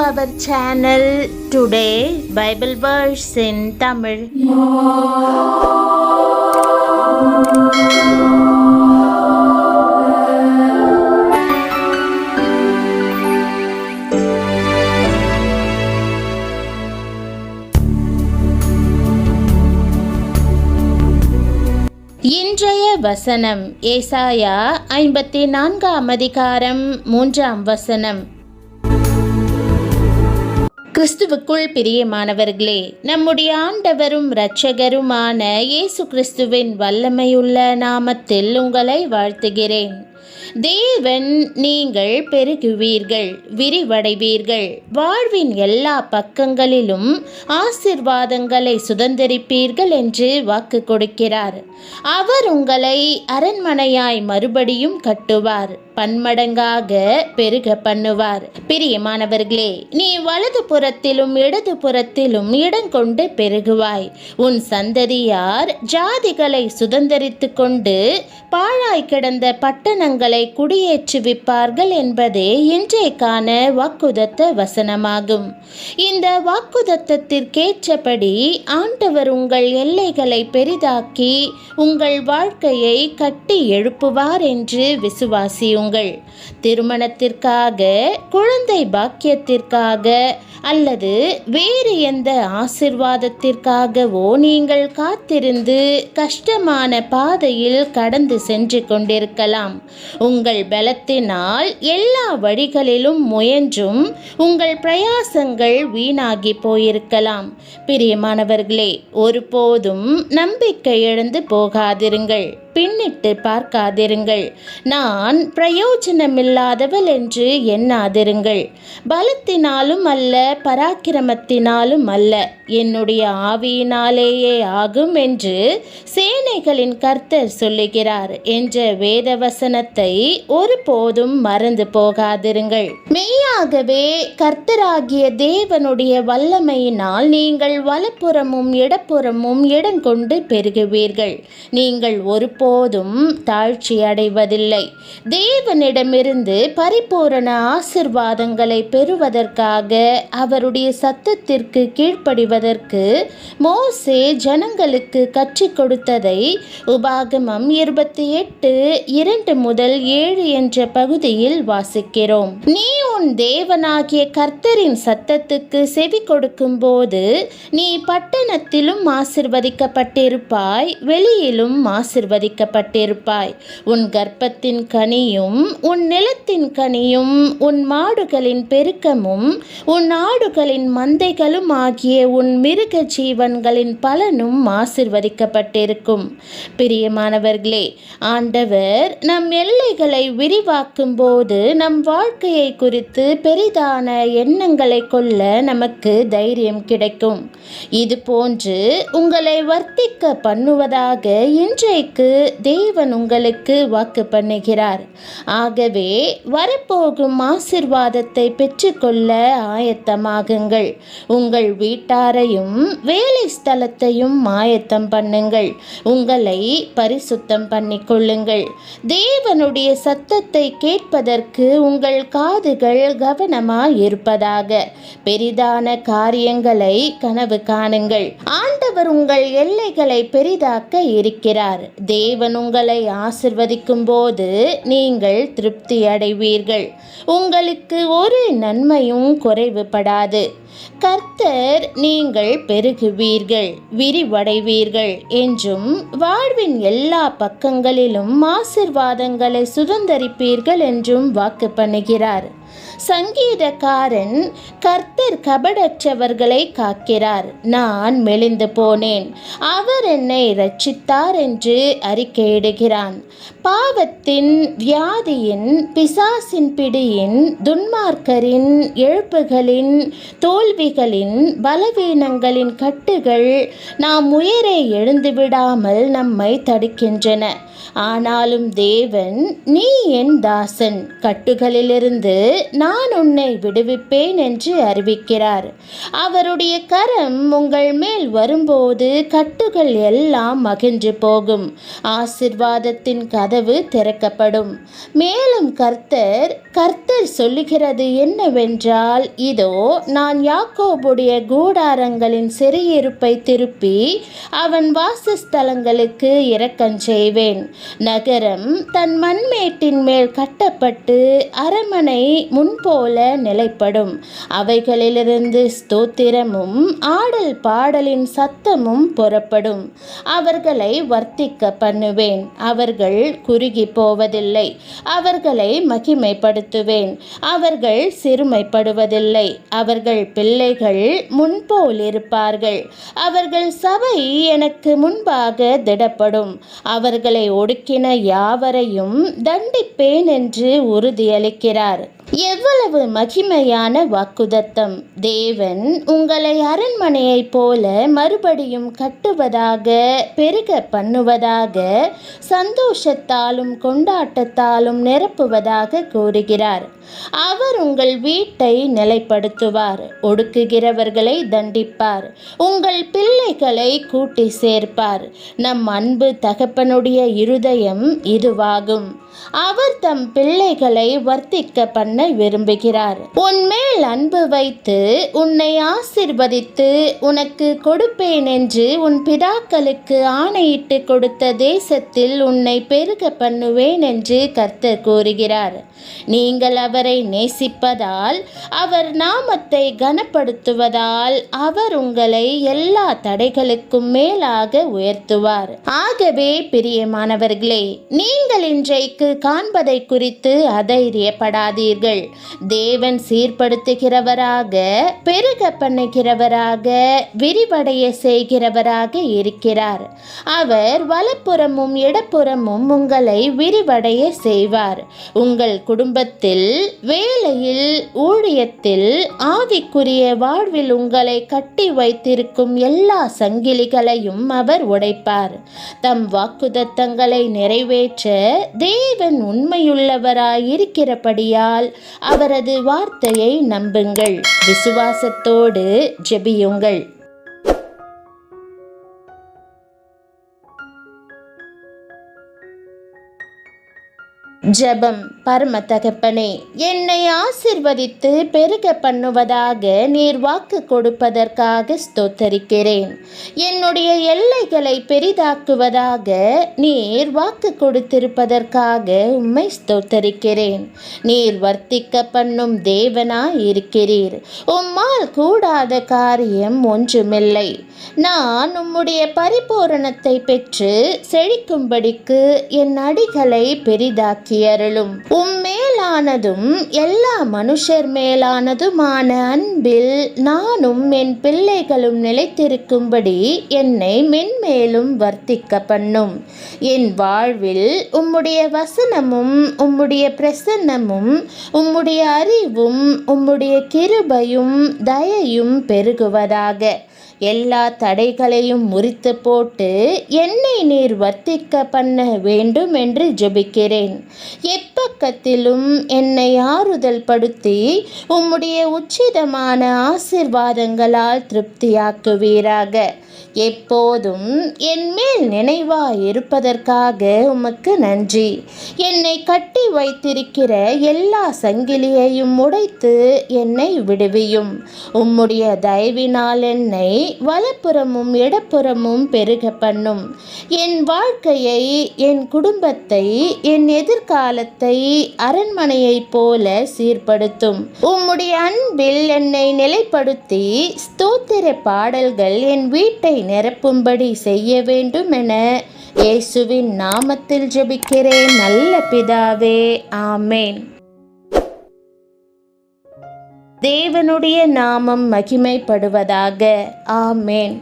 our channel. Today Bible verse in Tamil. இன்றைய வசனம் ஏசாயா 54 அதிகாரம் 3 வசனம். கிறிஸ்துவுக்குள் பிரியமானவர்களே, நம்முடைய ஆண்டவரும் இரட்சகருமான இயேசு கிறிஸ்துவின் வல்லமையுள்ள நாமத்தில் உங்களை வாழ்த்துகிறேன். தேவன், நீங்கள் பெருகுவீர்கள், விரிவடைவீர்கள், வாழ்வின் எல்லா பக்கங்களிலும் ஆசீர்வாதங்களை சுதந்திரிப்பீர்கள் என்று வாக்கு கொடுக்கிறார். அவர் உங்களை அரண்மனையாய் மறுபடியும் கட்டுவார், பன்மடங்காக பெருக பண்ணுவார். பிரியமானவர்களே, நீ வலது புறத்திலும் இடது புறத்திலும் இடங்கொண்டு பெருகுவாய். உன் சந்ததியார் ஜாதிகளை சுதந்திரித்து கொண்டு பாழாய் கிடந்த பட்டணங்களை குடியேற்றுவிப்பார்கள் என்பதே இன்றைக்கான வாக்குதத்த வசனமாகும். இந்த வாக்குதத்தத்திற்கேற்றபடி ஆண்டவர் உங்கள் எல்லைகளை பெரிதாக்கி உங்கள் வாழ்க்கையை கட்டி எழுப்புவார் என்று விசுவாசியுங்கள். திருமணத்திற்காக, குழந்தை பாக்கியத்திற்காக அல்லது வேறு எந்த ஆசிர்வாதத்திற்காகவோ நீங்கள் காத்திருந்து கஷ்டமான பாதையில் கடந்து சென்று கொண்டிருக்கலாம். உங்கள் பலத்தினால் எல்லா வழிகளிலும் முயன்றும் உங்கள் பிரயாசங்கள் வீணாகி போயிருக்கலாம். பிரியமானவர்களே, ஒருபோதும் நம்பிக்கை இழந்து போகாதிருங்கள், பின்னிட்டு பார்க்காதிருங்கள். நான் பிரயோஜனமில்லாதவள் என்று எண்ணாதிருங்கள். பலத்தினாலும் அல்ல, பராக்கிரமத்தினாலும் அல்ல, என்னுடைய ஆவியினாலேயே ஆகும் என்று சேனைகளின் கர்த்தர் சொல்லுகிறார் என்ற வேதவசனத்தை ஒருபோதும் மறந்து போகாதிருங்கள். மெய்யாகவே கர்த்தராகிய தேவனுடைய வல்லமையினால் நீங்கள் வலப்புறமும் இடப்புறமும் இடங்கொண்டு பெருகுவீர்கள். நீங்கள் ஒருபோதும் தாழ்ச்சி அடைவதில்லை. தேவனிடமிருந்து பரிபூரண ஆசிர்வாதங்களை பெறுவதற்காக அவருடைய சத்தத்திற்கு கீழ்ப்படிவதற்கு மோசே ஜனங்களுக்கு கற்றுக் கொடுத்ததை உபாகமம் 28:2-7 என்ற பகுதியில் வாசிக்கிறோம். நீ உன் தேவனாகிய கர்த்தரின் சத்தத்துக்கு செவி கொடுக்கும் போது நீ பட்டணத்திலும் ஆசிர்வதிக்கப்பட்டிருப்பாய், வெளியிலும் ஆசிர்வதிக்கப்பட்டிருப்பாய். உன் கர்ப்பத்தின் கனியும் உன் நிலத்தின் கனியும் உன் மாடுகளின் பெருக்கமும் உன் ஆடுகளின் மந்தைகளும் ஆகிய உன் மிருக ஜீவன்களின் பலனும் ஆசிர்வதிக்கப்பட்டிருக்கும். பிரியமானவர்களே, ஆண்டவர் நம் எல்லைகளை விரிவாக்கும் போது நம் வாழ்க்கையை குறித்து பெரிதான எண்ணங்களை கொள்ள நமக்கு தைரியம் கிடைக்கும். இது போன்று உங்களை வர்த்திக்க பண்ணுவதாக இன்றைக்கு தேவன் உங்களுக்கு வாக்கு பண்ணுகிறார். ஆகவே வரப்போகும் ஆசிர்வாதத்தை பெற்றுக்கொள்ள ஆயத்தமாகுங்கள். உங்கள் வீட்டாரையும் வேலை ஸ்தலத்தையும் ஆயத்தம் பண்ணுங்கள். உங்களை பரிசுத்தம் பண்ணிக்கொள்ளுங்கள். தேவனுடைய சத்தத்தை கேட்பதற்கு உங்கள் காதுகள் கவனமாய் இருப்பதாக. பெரிதான காரியங்களை கனவு காணுங்கள். ஆண்டவர் உங்கள் எல்லைகளை பெரிதாக்க இருக்கிறார். தேவன் உங்களை ஆசிர்வதிக்கும் போது நீங்கள் திருப்தி அடைவீர்கள். உங்களுக்கு ஒரு நன்மையும் குறைவுபடாது. கர்த்தர் நீங்கள் பெருகுவீர்கள், விரிவடைவீர்கள் என்றும் வாழ்வின் எல்லா பக்கங்களிலும் ஆசிர்வாதங்களை சுதந்திரிப்பீர்கள் என்றும் வாக்கு பண்ணுகிறார். சங்கீதக்காரன், கர்த்தர் கபடற்றவர்களை காக்கிறார், நான் மெலிந்து போனேன், அவர் என்னை இரட்சித்தார் என்று அறிக்கையிடுகிறான். பாவத்தின், வியாதியின், பிசாசின் பிடியின், துன்மார்க்கரின், எழுப்புகளின், தோல்விகளின் பலவீனங்களின் கட்டுகள் நாம் உயரே எழுந்துவிடாமல் நம்மை தடுக்கின்றன. ஆனாலும் தேவன், நீ என் தாசன், கட்டுகளிலிருந்து நான் உன்னை விடுவிப்பேன் என்று அறிவிக்கிறார். அவருடைய கரம் உங்கள் மேல் வரும்போது கட்டுகள் எல்லாம் மகிழ்ந்து போகும். ஆசீர்வாதத்தின் கதவு திறக்கப்படும். மேலும் கர்த்தர் சொல்லுகிறது என்னவென்றால், இதோ நான் யாக்கோபுடைய கூடாரங்களின் சிறையிருப்பை திருப்பி அவன் வாசஸ்தலங்களுக்கு இரக்கம் செய்வேன். நகரம் தன் மண்மேட்டின் மேல் கட்டப்பட்டு அரமனை முன்போல நிலைப்படும். அவைகளிலிருந்து ஸ்தோத்திரமும் ஆடல் பாடலின் சத்தமும் புறப்படும். அவர்களை வர்த்திக்க பண்ணுவேன். அவர்கள் குறுகி போவதில்லை. அவர்களை மகிமைப்படுத்துவேன். அவர்கள் சிறுமைப்படுவதில்லை. அவர்கள் பிள்ளைகள் முன்போல் இருப்பார்கள். அவர்கள் சபை எனக்கு முன்பாக திடப்படும். அவர்களை ஒடுக்கின யாவரையும் தண்டிப்பேன் என்று உறுதியளிக்கிறார். எவ்வளவு மகிமையான வாக்குதத்தம்! தேவன் உங்களை அரண்மனையைப் போல மறுபடியும் கட்டுவதாக, பெருக பண்ணுவதாக, சந்தோஷத்தாலும் கொண்டாட்டத்தாலும் நிரப்புவதாக கூறுகிறார். அவர் உங்கள் வீட்டை நிலைப்படுத்துவார். ஒடுக்குகிறவர்களை தண்டிப்பார். உங்கள் பிள்ளைகளை கூட்டி சேர்ப்பார். நம் அன்பு தகப்பனுடைய இருதயம் இதுவாகும். அவர் தம் பிள்ளைகளை வர்த்திக்க பண்ண விரும்புகிறார். உன்மேல் அன்பு வைத்து உன்னை ஆசீர்வதித்து உனக்கு கொடுப்பேன் என்று உன் பிதாக்களுக்கு ஆணையிட்டு கொடுத்த தேசத்தில் உன்னை பெருக பண்ணுவேன் என்று கர்த்தர் கூறுகிறார். நீங்கள் அவரை நேசிப்பதால், அவர் நாமத்தை கனப்படுத்துவதால் அவர் உங்களை எல்லா தடைகளுக்கும் மேலாக உயர்த்துவார். ஆகவே பிரியமானவர்களே, நீங்கள் இன்றைக்கு காண்பதை குறித்து அதைரியப்படாதீர்கள். தேவன் சீர்படுத்துகிறவராக, பெருக பண்ணுகிறவராக, விரிவடைய செய்கிறவராக இருக்கிறார். அவர் வலப்புறமும் இடப்புறமும் உங்களை விரிவடைய செய்வார். உங்கள் குடும்பத்தில், வேலையில், ஊழியத்தில், ஆவிக்குரிய வாழ்வில் உங்களை கட்டி வைத்திருக்கும் எல்லா சங்கிலிகளையும் அவர் உடைப்பார். தம் வாக்குத்தத்தங்களை நிறைவேற்ற தேவன் உண்மையுள்ளவராயிருக்கிறபடியால் அவரது வார்த்தையை நம்புங்கள். விசுவாசத்தோடு ஜெபியுங்கள். ஜெபம். பரம தகப்பனே, என்னை ஆசீர்வதித்து பெருக பண்ணுவதாக நீர் வாக்கு கொடுப்பதற்காக ஸ்தோத்தரிக்கிறேன். என்னுடைய எல்லைகளை பெரிதாக்குவதாக நீர் வாக்கு கொடுத்திருப்பதற்காக உம்மை ஸ்தோத்தரிக்கிறேன். நீர் வர்த்திக்க பண்ணும் தேவனாய் இருக்கிறீர். உம்மால் கூடாத காரியம் ஒன்றுமில்லை. நான் உம்முடைய பரிபூரணத்தை பெற்று செழிக்கும்படிக்கு என் அடிகளை பெரிதாக்கி அருளும். உம்மேலானதும் எல்லா மனுஷர் மேலானதுமான அன்பில் நானும் என் பிள்ளைகளும் நிலைத்திருக்கும்படி என்னை மென்மேலும் வர்த்திக்க பண்ணும். என் வாழ்வில் உம்முடைய வசனமும் உம்முடைய பிரசன்னமும் உம்முடைய அறிவும் உம்முடைய கிருபையும் தயையும் பெருகுவதாக. எல்லா தடைகளையும் முறித்து போட்டு என்னை நீர் வர்த்திக்க பண்ண வேண்டும் என்று ஜெபிக்கிறேன். எப்பக்கத்திலும் என்னை ஆறுதல் படுத்தி உம்முடைய உச்சிதமான ஆசீர்வாதங்களால் திருப்தியாக்குவீராக. எப்போதும் என் மேல் நினைவாய் இருப்பதற்காக உமக்கு நன்றி. என்னை கட்டி வைத்திருக்கிற எல்லா சங்கிலியையும் உடைத்து என்னை விடுவியும். உம்முடைய தயவினால் என்னை வலப்புறமும் இடப்புறமும் பெருக பண்ணும். என் வாழ்க்கையை, என் குடும்பத்தை, என் எதிர்காலத்தை அரண்மனையைப் போல சீர்படுத்தும். உம்முடைய அன்பில் என்னை நிலைப்படுத்தி ஸ்தோத்திர பாடல்கள் என் வீட்டை நிரப்பும்படி செய்ய வேண்டும் என இயேசுவின் நாமத்தில் ஜெபிக்கிறேன் நல்ல பிதாவே, ஆமேன். தேவனுடைய நாமம் மகிமைப்படுவதாக. ஆமேன்.